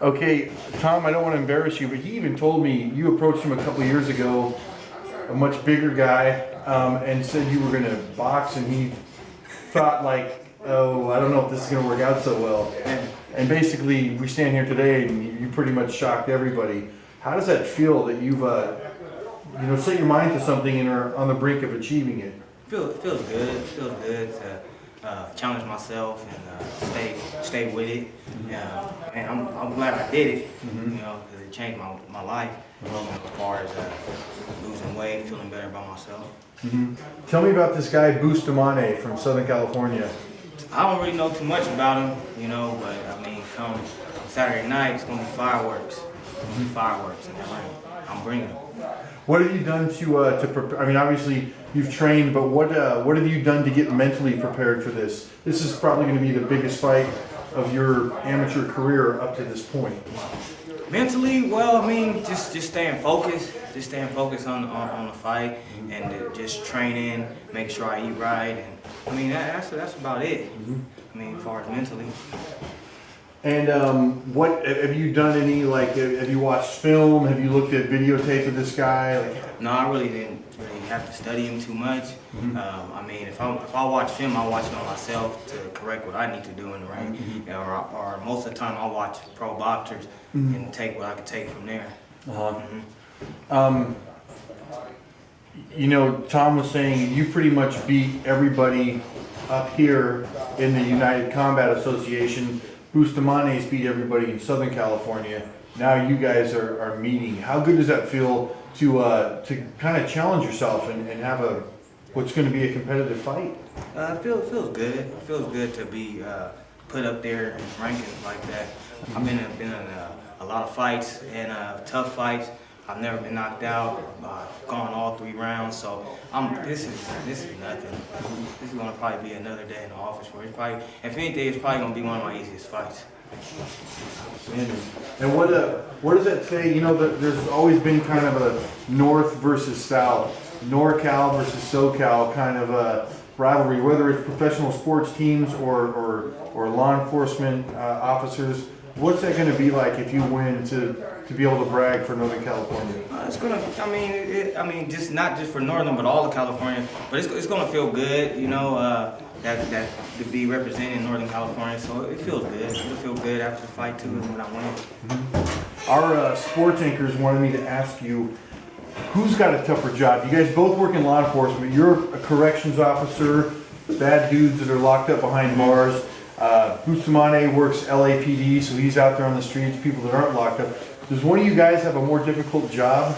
Okay, Tom, I don't want to embarrass you, but he even told me you approached him a couple of years ago, a much bigger guy, and said you were going to box, and he thought like, oh, I don't know if this is going to work out so well. And basically, we stand here today, and you pretty much shocked everybody. How does that feel that you've, set your mind to something and are on the brink of achieving it? Feels good. It feels good to challenge myself and stay with it. And I'm glad I did it. Because it changed my life. As far as losing weight, feeling better about myself. Tell me about this guy Bustamante from Southern California. I don't really know too much about him, but I mean, come Saturday night, it's gonna be fireworks. Fireworks in the ring. I'm bringing them. What have you done to prepare? I mean, obviously you've trained, but what have you done to get mentally prepared for this? This is probably going to be the biggest fight of your amateur career up to this point. Mentally, well, I mean, just staying focused. Just staying focused on the fight and just training, make sure I eat right, and I mean that's about it. I mean, as far as mentally. And what have you done? Any have you watched film? Have you looked at videotape of this guy? No, I really didn't have to study him too much. I mean, if I watch film, I watch it on myself to correct what I need to do in the ring, or most of the time I watch pro boxers and take what I can take from there. Tom was saying you pretty much beat everybody up here in the United Combat Association. Bustamante's beat everybody in Southern California. Now you guys are meeting. How good does that feel to kind of challenge yourself and have what's going to be a competitive fight? It feels good. It feels good to be put up there in rankings like that. I've been in a lot of fights and tough fights. I've never been knocked out. Gone all 3 rounds. So this is nothing. This is gonna probably be another day in the office for it. If anything, it's probably gonna be one of my easiest fights. And what does that say? There's always been kind of a North versus South, NorCal versus SoCal kind of a rivalry, whether it's professional sports teams or law enforcement officers. What's that going to be like if you win to be able to brag for Northern California? It's gonna. I mean, just not just for Northern, but all of California. But it's gonna feel good, that to be representing Northern California. So it feels good. It'll feel good after the fight too when I win. Our sports anchors wanted me to ask you, who's got a tougher job? You guys both work in law enforcement. You're a corrections officer, bad dudes that are locked up behind bars. Bustamante works LAPD, so he's out there on the streets, people that aren't locked up. Does one of you guys have a more difficult job?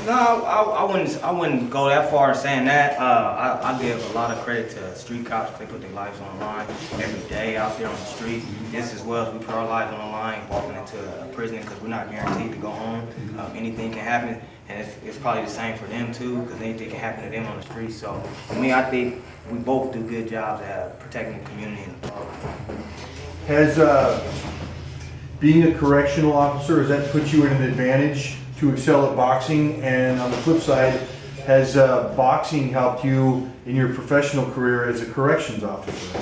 No, I wouldn't go that far saying that. I give a lot of credit to street cops. They put their lives on the line every day out there on the street. Just as well as we put our lives on the line walking into a prison because we're not guaranteed to go home. Anything can happen, and it's probably the same for them too because anything can happen to them on the street. So for me, I think we both do good jobs at protecting the community and the public. Has being a correctional officer, has that put you at an advantage to excel at boxing? And on the flip side, has boxing helped you in your professional career as a corrections officer?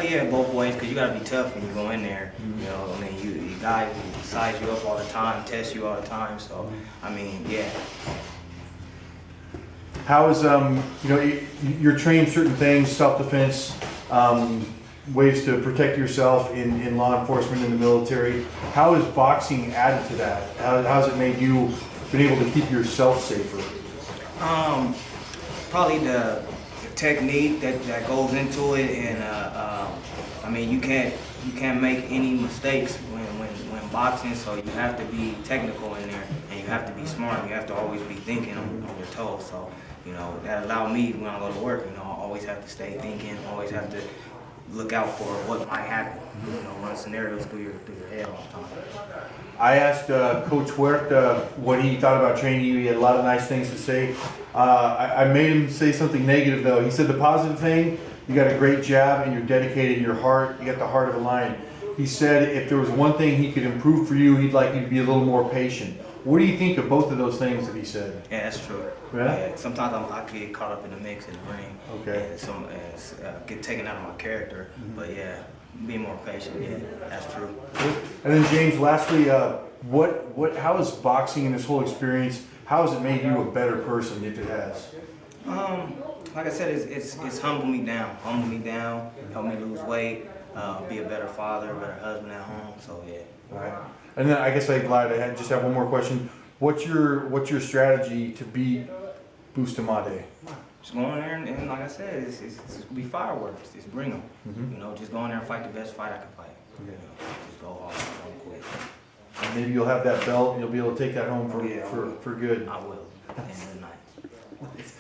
Yeah, both ways, because you got to be tough when you go in there. You guys size you up all the time, test you all the time. So, yeah. How is, you're trained certain things, self-defense, ways to protect yourself in law enforcement, in the military. How has boxing added to that? How has it made you been able to keep yourself safer? Probably the technique that goes into it, and you can't make any mistakes when boxing. So you have to be technical in there, and you have to be smart. You have to always be thinking on your toes. So that allowed me when I go to work. I always have to stay thinking. Always have to look out for what might happen. Run scenarios through your head all the time. I asked Coach Huerta what he thought about training you. He had a lot of nice things to say. I made him say something negative though. He said the positive thing, you got a great jab and you're dedicated in your heart. You got the heart of a lion. He said if there was one thing he could improve for you, he'd like you to be a little more patient. What do you think of both of those things that he said? Yeah, that's true. Yeah? Sometimes I get caught up in the mix in the ring. Okay. And get taken out of my character. But yeah, Be more patient. Yeah, that's true. And then James, lastly, how is boxing and this whole experience? How has it made you a better person, if it has? Like I said, it's humbled me down, helped me lose weight, be a better father, a better husband at home. So yeah. All right. And then I guess I lied. I just have one more question. What's your strategy to beat Bustamante? Just go in there and like I said, it's gonna be fireworks. Just bring them. Mm-hmm. You know, just go in there and fight the best fight I can fight. Okay. You know, just go all out quick. And maybe you'll have that belt and you'll be able to take that home Yeah, for good. I will. And nice.